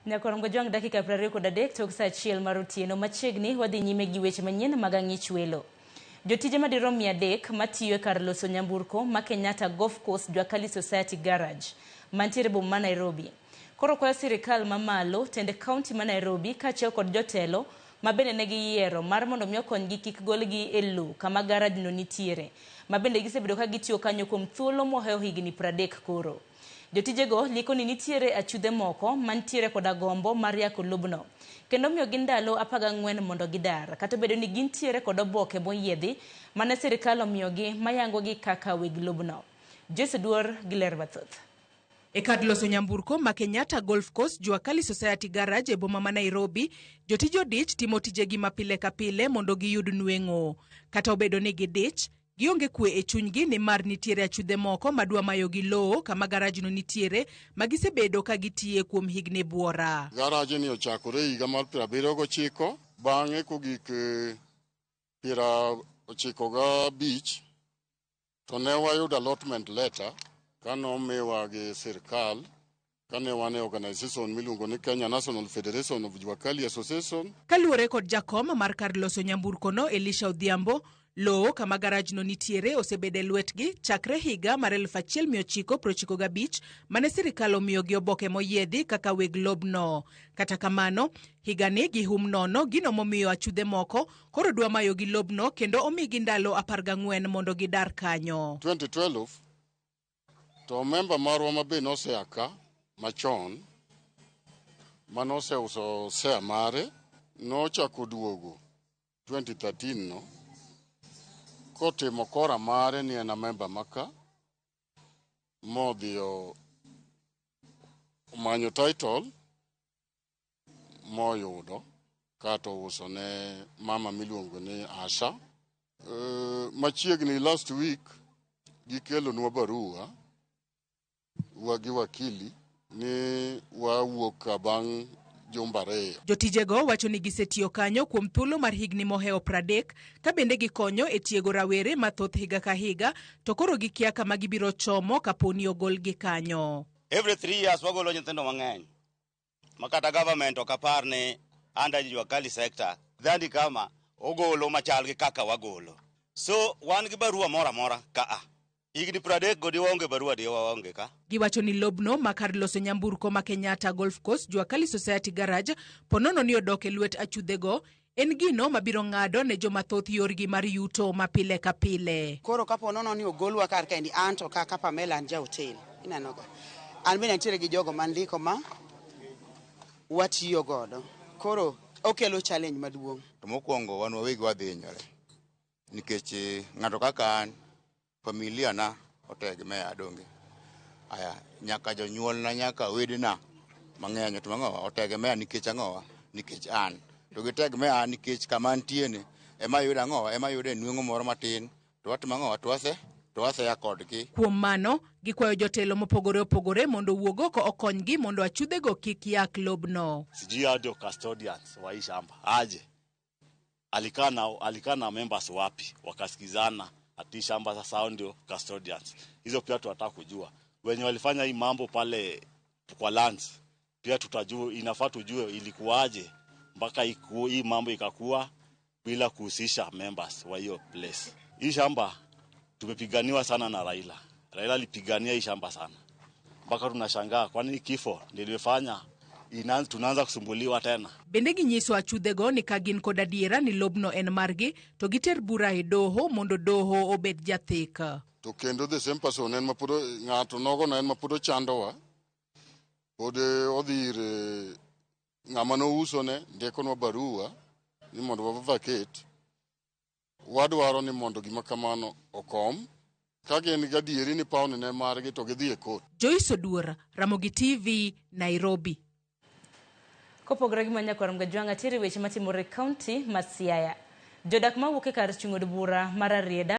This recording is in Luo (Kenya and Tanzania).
Nyakorom Gojwang dakika 23 tok saa achiel mar otieno machiegni wadhi nyime gi weche manyien mag ang'ich welo. Jotije madirom 300 matiyo kar loso nyamburko ma Kenyatta Golf Course Jwakali Society Garage mantiere boma ma Nairobi. Koro kwayo sirikal mamalo tende kaunti ma Nairobi kaachiel kod jotelo mabende ne giyiero mar mondo mi okonygi kik golgi e lowo kama garage no nitiere. Mabende gisebedo ka gitiyo kanyo kuom thuolo mohewo higni 30 koro. Jotijego liko ni nitiere achudhe moko mantiere koda gombo mar yako lobno. Kendo miyo gindalo 14 mondo gidar. Kata bedo ni gintiere kod oboke moyiedhi mane sirikal omiyogi mayangogi kaka weg lobno. Jesse Duor giler mathoth. E kad loso nyamburko ma Kenyatta Golf Course Jwakali Society Garage e boma ma Nairobi, jotijo dich timo tijegi mapile ka pile mondo giyud nweng'o. Kata obedo ni gidich, gionge kwe e chunygi ni mar nitiere achudhe moko madwa mayo gi lowo kama garage no nitiere magisebedo ka gitiye kuom higni buora. Garage ni ochakore higa mar 79 bang'e kogik 95 to ne wayudo allotment letter kanomiwa gi sirkal kane wan e organization miluongo ni Kenya National Federation of Jwakali Association. Kaluwore kod jakom mar kar loso nyamburko no Elisha Odhiambo, lowo kama garage no nitiere osebede lwetgi chakre higa mar 1995 mane sirikal omiyogi oboke moyiedhi kaka weg lobno. Kata kamano, higani gihum nono gino momiyo achudhe moko koro dwa mayo gi lobno kendo omigi ndalo 14 mondo gidar kanyo. 2012 to member marwa mabe noseaka machon manoseuso share mare nochako duogo 2013 no kotimo kora mare ni en member maka modhio manyo title moyudo kato uso ne mama miluongo ni Asha. Machiegni last week gikelo nwa barua wagi wakili ni wawuok bang' Jumbare. Jotijego wacho ni gisetiyo kanyo kuom thuolo mar higni mohewo 30 ka bende gikonyo e tiego rawere mathoth higa ka higa to koro gikia kama gibiro chomo kaponi ogolgi kanyo. Every 3 years wagolo nyithindo mang'eny makata government okapar ni under Jwakali sector dhandi kama ogolo machal gi kaka wagolo. So wan gi barua mora mora ka higni 30 godi waonge barua diwa waonge ka. Giwacho ni lobno makar loso nyamburko ma Kenyatta Golf Course Jwakali Society Garage ponono ni odoke lwet achudhego en gino mabiro ng'ado ne joma thoth yorgi mar yuto mapile ka pile. Koro kaponono ni ogolwa kar kendi anto kaka Pamela anja hotel. Inanoga. An bende nitiere gi jogo mandiko ma watiyo godo. Koro okelo challenge maduong'. To mokwongo wan wawegi wadhinyore. Nikech ng'ato kaka an familia na otegemea adonge. Aya nyaka jonyuol na nyaka wedena mang'eny to mang'o otegemea nikech ang'owa nikech an. To gitegemea nikech kama antiene ema yuda ang'owa ema yude nweng'o moro matin to watimo ang'owa to wase ya kodgi. Kuom mano gikwayo jotelo mopogore opogore mondo wuog oko okonygi mondo achudhego kik yak lobno. Sijui audio custodians wa hii shamba aje alikana members wapi wakasikizana ati shamba sasa hao ndio custodians. Hizo pia tunataka kujua. Wenye walifanya hii mambo pale kwa lands pia tutajua, inafaa tujue ilikuwaje mpaka hii mambo ikakuwa bila kuhusisha members wa hiyo place. Hii shamba tumepiganiwa sana na Raila. Raila alipigania hii shamba sana. Mpaka tunashangaa kwani kifo ndio ilifanya tunaanza kusumbuliwa tena. Bende ginyiso achudhego ni kagin kod adiera ni lobno en margi to giter bura e doho mondo doho obed jatheka. To kendo the same person en mapudo ng'ato nogo na en mapudo chandowa. Ode odhir ng'ama no uso ne ndekonwa barua ni mondo wavacate. Wadwaro ni mondo gima kamano okom. Kagin gadieri ni pauni ne margi to gidhi e court. Joyce Oduor, Ramogi TV, Nairobi. Kopogore gi Nyakorom Gojwang atiere weche matimore kaunti ma Siaya. Jodak mawuok e kar chung'o od bura mar Arieda